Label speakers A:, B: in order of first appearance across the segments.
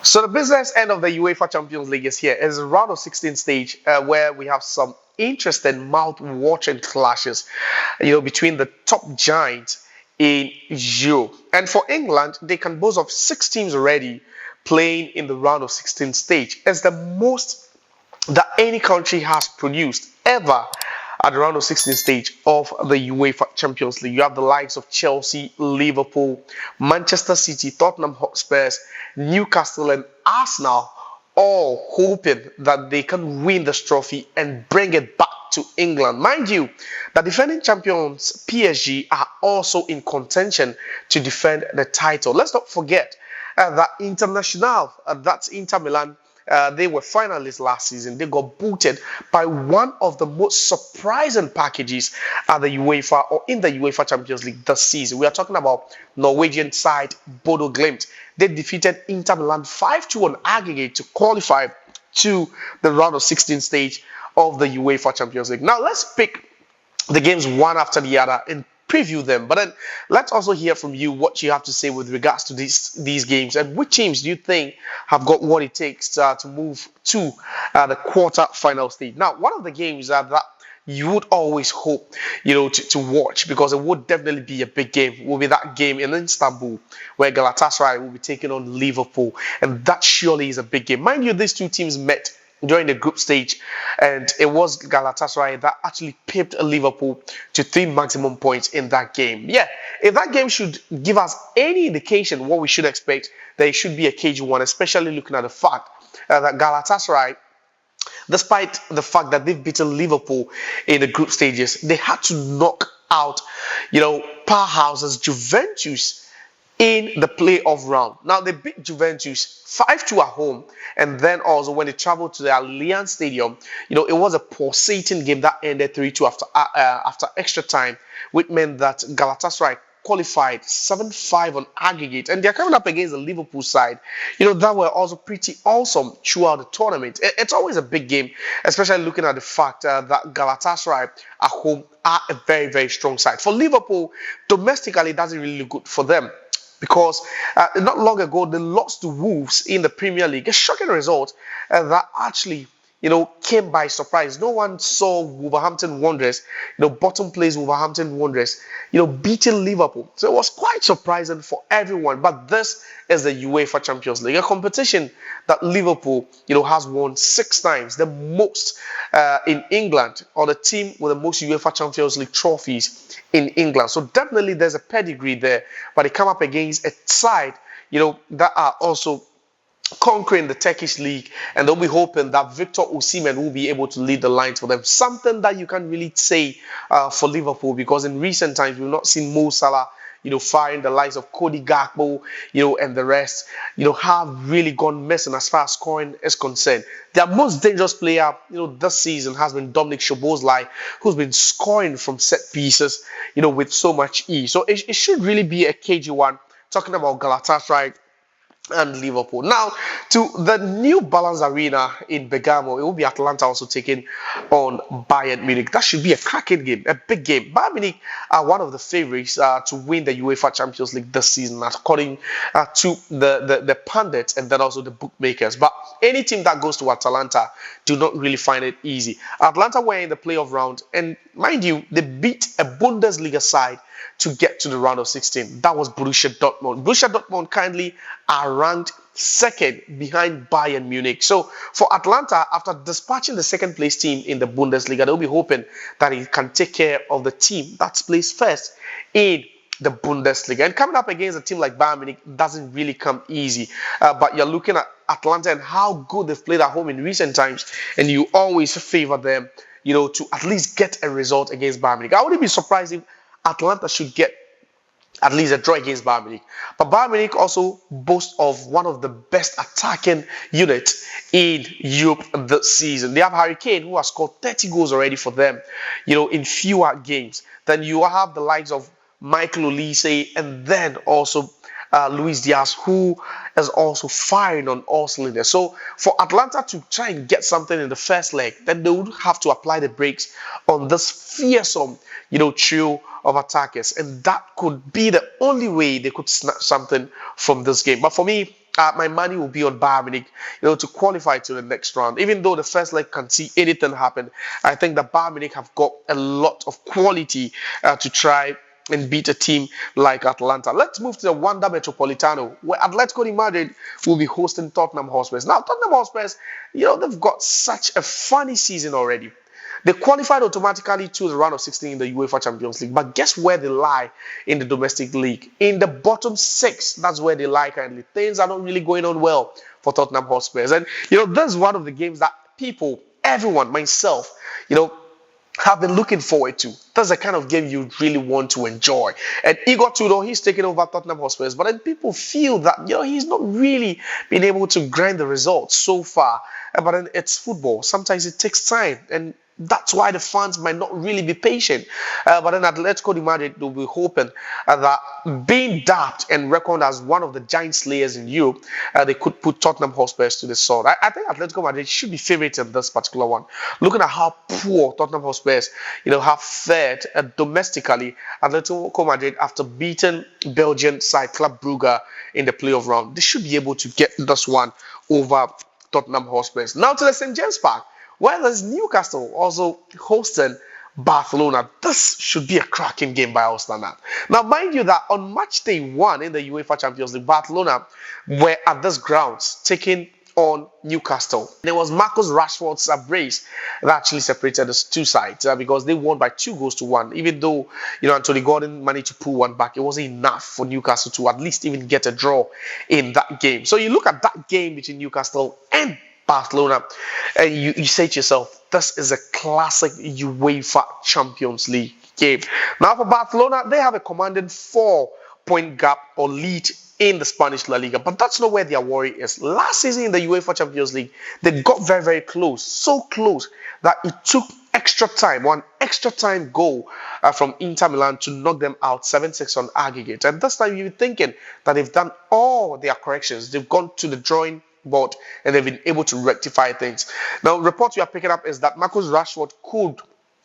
A: So the business end of the UEFA Champions League is here. It's a round of 16 stage where we have some interesting mouth-watering clashes, between the top giants in Europe. And for England, they can boast of 6 teams already playing in the round of 16 stage. It's the most that any country has produced ever at the round of 16 stage of the UEFA Champions League. You have the likes of Chelsea, Liverpool, Manchester City, Tottenham Hotspurs, Newcastle and Arsenal all hoping that they can win this trophy and bring it back to England. Mind you, the defending champions PSG are also in contention to defend the title. Let's not forget that International, that's Inter Milan, they were finalists last season. They got booted by one of the most surprising packages at the UEFA or in the UEFA Champions League this season. We are talking about Norwegian side Bodø Glimt. They defeated Inter Milan 5-2 on aggregate to qualify to the round of 16 stage of the UEFA Champions League. Now let's pick the games one after the other and preview them, but then let's also hear from you what you have to say with regards to these games and which teams do you think have got what it takes to move to the quarter-final stage. Now, one of the games that you would always hope to watch, because it would definitely be a big game, will be that game in Istanbul where Galatasaray will be taking on Liverpool, and that surely is a big game. Mind you, these two teams met during the group stage, and it was Galatasaray that actually pipped Liverpool to 3 maximum points in that game. Yeah, if that game should give us any indication what we should expect, then it should be a cagey one, especially looking at the fact that Galatasaray, despite the fact that they've beaten Liverpool in the group stages, they had to knock out, powerhouses Juventus in the playoff round. Now, they beat Juventus 5-2 at home, and then also when they traveled to the Allianz Stadium, it was a pulsating game that ended 3-2 after extra time, which meant that Galatasaray qualified 7-5 on aggregate, and they're coming up against the Liverpool side, that were also pretty awesome throughout the tournament. It's always a big game, especially looking at the fact that Galatasaray at home are a very, very strong side. For Liverpool, domestically, it doesn't really look good for them, because not long ago they lost to Wolves in the Premier League. A shocking result that actually came by surprise. No one saw Wolverhampton Wanderers, bottom place Wolverhampton Wanderers, beating Liverpool. So it was quite surprising for everyone. But this is the UEFA Champions League, a competition that Liverpool, has won 6 times, the most in England, or the team with the most UEFA Champions League trophies in England. So definitely there's a pedigree there. But they come up against a side, that are also conquering the Turkish league, and they'll be hoping that Victor Osimhen will be able to lead the lines for them. Something that you can't really say for Liverpool, because in recent times we've not seen Mo Salah, firing the likes of Cody Gakpo, and the rest, have really gone missing as far as scoring is concerned. Their most dangerous player, this season has been Dominic Szoboszlai, who's been scoring from set pieces, with so much ease. So it should really be a cagey one, talking about Galatasaray and Liverpool. Now, to the New Balance Arena in Bergamo, it will be Atalanta also taking on Bayern Munich. That should be a cracking game, a big game. Bayern Munich are one of the favorites to win the UEFA Champions League this season, according to the pundits and then also the bookmakers. But any team that goes to Atalanta do not really find it easy. Atalanta were in the playoff round, and mind you, they beat a Bundesliga side to get to the round of 16. That was Borussia Dortmund. Borussia Dortmund kindly are ranked second behind Bayern Munich. So for Atalanta, after dispatching the second place team in the Bundesliga, they'll be hoping that it can take care of the team that's placed first in the Bundesliga. And coming up against a team like Bayern Munich doesn't really come easy. But you're looking at Atalanta and how good they've played at home in recent times, and you always favor them, to at least get a result against Bayern Munich. I wouldn't be surprised if Atalanta should get at least a draw against Bayern Munich. But Bayern Munich also boasts of one of the best attacking units in Europe this season. They have Harry Kane, who has scored 30 goals already for them, in fewer games. Then you have the likes of Michael Olise, and then also Luis Diaz, who is also firing on all cylinders. So for Atlanta to try and get something in the first leg, then they would have to apply the brakes on this fearsome, trio of attackers, and that could be the only way they could snatch something from this game. But for me, my money will be on Bayern Munich, to qualify to the next round. Even though the first leg can't see anything happen, I think that Bayern Munich have got a lot of quality to try and beat a team like Atalanta. Let's move to the Wanda Metropolitano, where Atletico de Madrid will be hosting Tottenham Hotspur. Now, Tottenham Hotspur, they've got such a funny season already. They qualified automatically to the round of 16 in the UEFA Champions League. But guess where they lie in the domestic league? In the bottom 6. That's where they lie currently. Things are not really going on well for Tottenham Hotspur. And, this is one of the games that people, everyone, myself, have been looking forward to. That's the kind of game you really want to enjoy. And Igor Tudor, he's taking over Tottenham Hotspur, but then people feel that he's not really been able to grind the results so far. But then it's football. Sometimes it takes time, and that's why the fans might not really be patient. But then Atletico de Madrid will be hoping that being dubbed and reckoned as one of the giant slayers in Europe, they could put Tottenham Hotspur to the sword. I think Atletico Madrid should be favourites in this particular one. Looking at how poor Tottenham Hotspur, have fared domestically, Atletico Madrid, after beating Belgian side Club Brugge in the playoff round, they should be able to get this one over Tottenham Hotspur. Now to the St. James Park, where there's Newcastle also hosting Barcelona. This should be a cracking game by our standard. Now, mind you that on match day 1 in the UEFA Champions League, Barcelona were at this grounds taking on Newcastle. There was Marcus Rashford's brace that actually separated the two sides because they won by 2-1. Even though Anthony Gordon managed to pull one back, it wasn't enough for Newcastle to at least even get a draw in that game. So you look at that game between Newcastle and Barcelona, and you say to yourself, this is a classic UEFA Champions League game. Now for Barcelona, they have a commanding 4-point gap or lead in the Spanish La Liga, but that's not where their worry is. Last season in the UEFA Champions League, they got very, very close, so close that it took one extra time goal from Inter Milan to knock them out 7-6 on aggregate. And this time you're thinking that they've done all their corrections, they've gone to the drawing board and they've been able to rectify things. Now, reports we are picking up is that Marcus Rashford could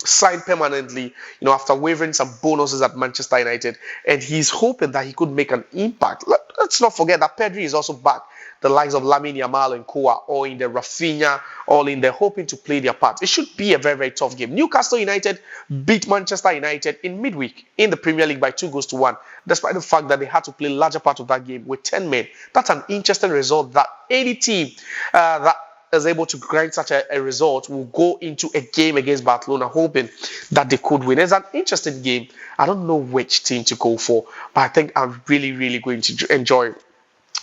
A: sign permanently, after wavering some bonuses at Manchester United, and he's hoping that he could make an impact. Let's not forget that Pedri is also back. The likes of Lamine Yamal and Koa, or in the Rafinha, all in there, hoping to play their part. It should be a very, very tough game. Newcastle United beat Manchester United in midweek in the Premier League by 2-1, despite the fact that they had to play larger part of that game with 10 men. That's an interesting result that any team that is able to grind such a result will go into a game against Barcelona hoping that they could win. It's an interesting game. I don't know which team to go for, but I think I'm really, really going to enjoy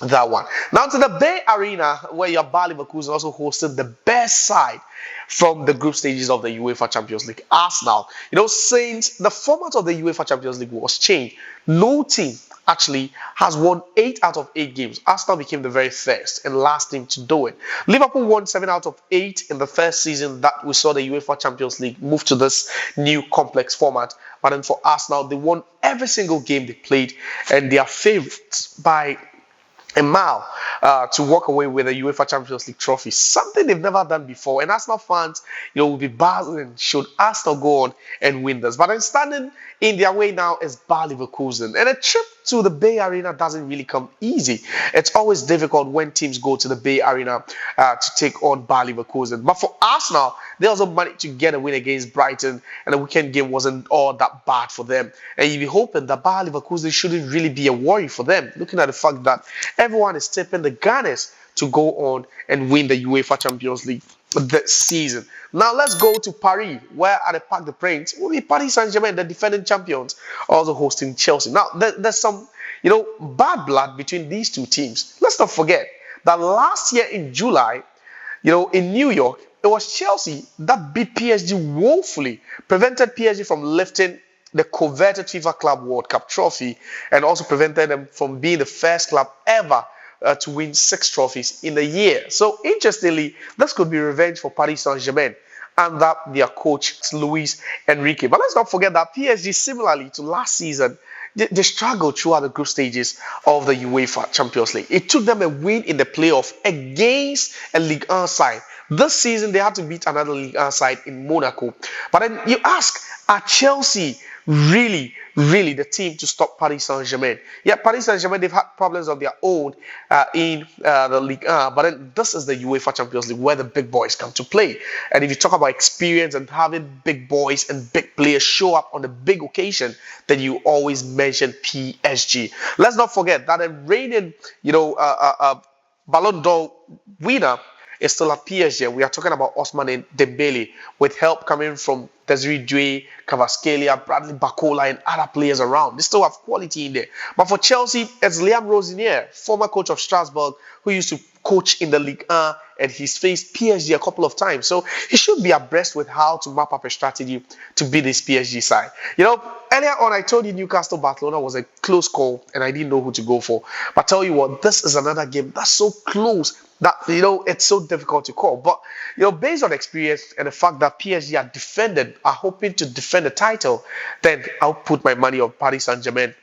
A: that one. Now to the Bay Arena, where your Bayer Leverkusen also hosted the best side from the group stages of the UEFA Champions League, Arsenal. Since the format of the UEFA Champions League was changed, no team actually has won 8 out of 8 games. Arsenal became the very first and last team to do it. Liverpool won 7 out of 8 in the first season that we saw the UEFA Champions League move to this new complex format. But then for Arsenal, they won every single game they played, and they are favourites by a mile to walk away with a UEFA Champions League trophy, something they've never done before. And Arsenal fans, will be buzzing should Arsenal go on and win this. But then standing in their way now is Bayer Leverkusen, and a trip to the Bay Arena doesn't really come easy. It's always difficult when teams go to the Bay Arena to take on Bayer Leverkusen. But for Arsenal, they also managed to get a win against Brighton, and the weekend game wasn't all that bad for them. And you'll be hoping that Bayer Leverkusen shouldn't really be a worry for them, looking at the fact that everyone is tipping the Gunners to go on and win the UEFA Champions League this season. Now let's go to Paris, where at the Parc des Princes will be Paris Saint-Germain, the defending champions, also hosting Chelsea. Now there's some, bad blood between these two teams. Let's not forget that last year in July, in New York, it was Chelsea that beat PSG woefully, prevented PSG from lifting the coveted FIFA Club World Cup trophy, and also prevented them from being the first club ever to win 6 trophies in a year. So interestingly, this could be revenge for Paris Saint-Germain and that their coach Luis Enrique. But let's not forget that PSG, similarly to last season, they struggled throughout the group stages of the UEFA Champions League. It took them a win in the playoff against a Ligue 1 side. This season, they had to beat another Ligue 1 side in Monaco. But then you ask, are Chelsea really the team to stop Paris Saint-Germain. Yeah, Paris Saint-Germain, they've had problems of their own in the Ligue 1, but then this is the UEFA Champions League where the big boys come to play. And if you talk about experience and having big boys and big players show up on the big occasion, then you always mention PSG. Let's not forget that the reigning, Ballon d'Or winner is still at PSG. We are talking about Ousmane Dembele, with help coming from Desiree Doué, Kvaratskhelia, Bradley Barcola, and other players around. They still have quality in there. But for Chelsea, it's Liam Rosenier, former coach of Strasbourg, who used to coach in the Ligue 1, and he's faced PSG a couple of times. So he should be abreast with how to map up a strategy to beat this PSG side. Earlier on, I told you Newcastle Barcelona was a close call, and I didn't know who to go for. But I tell you what, this is another game that's so close that it's so difficult to call. But based on experience and the fact that PSG are hoping to defend the title, then I'll put my money on Paris Saint-Germain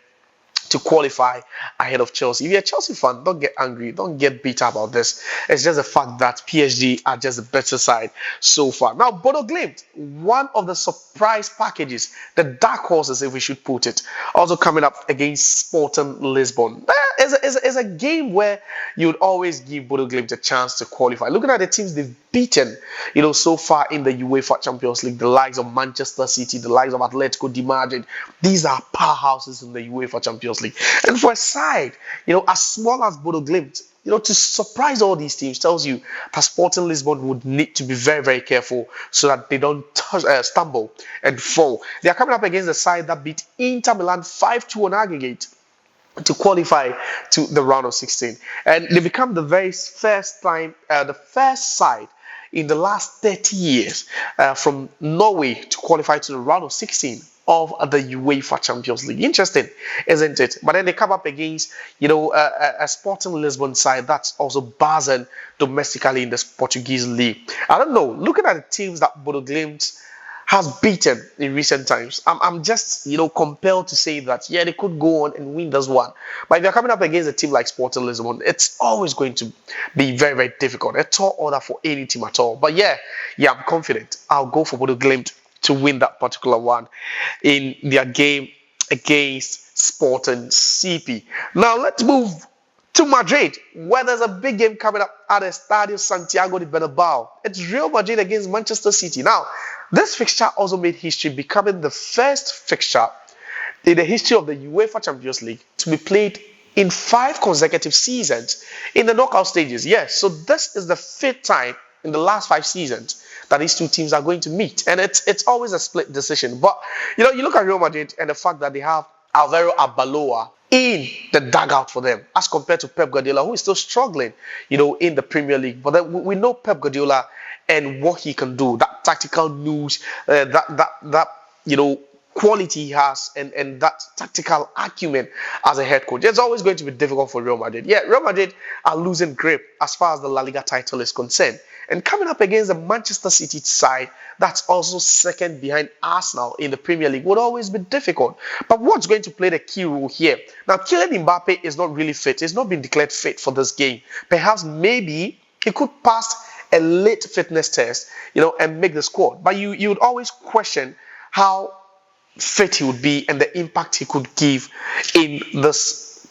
A: to qualify ahead of Chelsea. If you're a Chelsea fan, don't get angry, don't get bitter about this. It's just the fact that PSG are just the better side so far. Now, Bodø Glimt, one of the surprise packages, the dark horses, if we should put it, also coming up against Sporting Lisbon. It's a game where you would always give Bodø Glimt a chance to qualify. Looking at the teams they've beaten, so far in the UEFA Champions League, the likes of Manchester City, the likes of Atletico de Madrid, these are powerhouses in the UEFA Champions League. And for a side, as small as Bodø Glimt, to surprise all these teams tells you that Sporting Lisbon would need to be very, very careful so that they don't stumble and fall. They are coming up against the side that beat Inter Milan 5-2 on aggregate to qualify to the round of 16. And they become the very first side in the last 30 years from Norway to qualify to the round of 16 of the UEFA Champions League. Interesting, isn't it? But then they come up against, a Sporting Lisbon side that's also buzzing domestically in the Portuguese league. I don't know. Looking at the teams that Bodø Glimt has beaten in recent times, I'm just, compelled to say that, yeah, they could go on and win this one. But if you're coming up against a team like Sporting Lisbon, it's always going to be very, very difficult. A tall order for any team at all. But yeah, I'm confident. I'll go for Bodø Glimt to win that particular one in their game against Sporting CP. Now let's move to Madrid, where there's a big game coming up at the Estadio Santiago de Bernabeu. It's Real Madrid against Manchester City. Now, this fixture also made history, becoming the first fixture in the history of the UEFA Champions League to be played in 5 consecutive seasons in the knockout stages. Yes, so this is the 5th time in the last 5 seasons that these two teams are going to meet. And it's always a split decision. But, you look at Real Madrid and the fact that they have Alvaro Arbeloa in the dugout for them, as compared to Pep Guardiola, who is still struggling, in the Premier League. But then we know Pep Guardiola and what he can do, that tactical news, that quality he has, and that tactical acumen as a head coach. It's always going to be difficult for Real Madrid. Yeah, Real Madrid are losing grip as far as the La Liga title is concerned. And coming up against the Manchester City side, that's also second behind Arsenal in the Premier League, would always be difficult. But what's going to play the key role here? Now, Kylian Mbappe is not really fit. He's not been declared fit for this game. Perhaps maybe he could pass a late fitness test, and make the squad. But you would always question how fit he would be and the impact he could give in this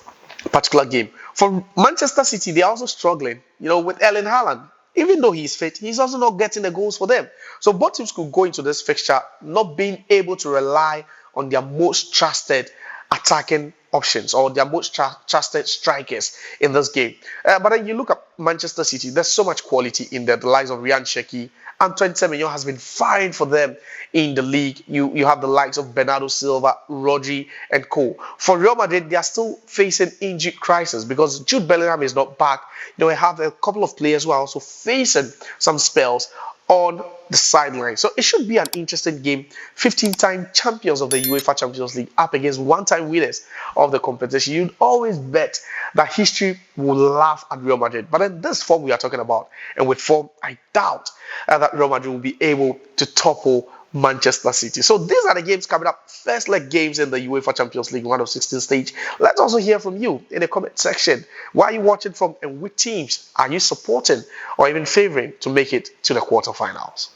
A: particular game. For Manchester City, they're also struggling, with Erling Haaland. Even though he's fit, he's also not getting the goals for them. So both teams could go into this fixture not being able to rely on their most trusted attacking options or their most trusted strikers in this game. But then you look at Manchester City, there's so much quality in there. The likes of Ryan Cherki, Antoine Semenyo has been firing for them in the league. You have the likes of Bernardo Silva, Rodri, and co. For Real Madrid, they are still facing injury crisis because Jude Bellingham is not back. They have a couple of players who are also facing some spells on the sideline. So it should be an interesting game. 15-time champions of the UEFA Champions League up against one-time winners of the competition. You'd always bet that history will laugh at Real Madrid. But in this form we are talking about, and with form, I doubt that Real Madrid will be able to topple Manchester City. So these are the games coming up. First leg games in the UEFA Champions League round of 16 stage. Let's also hear from you in the comment section. Where are you watching from and which teams are you supporting or even favoring to make it to the quarterfinals?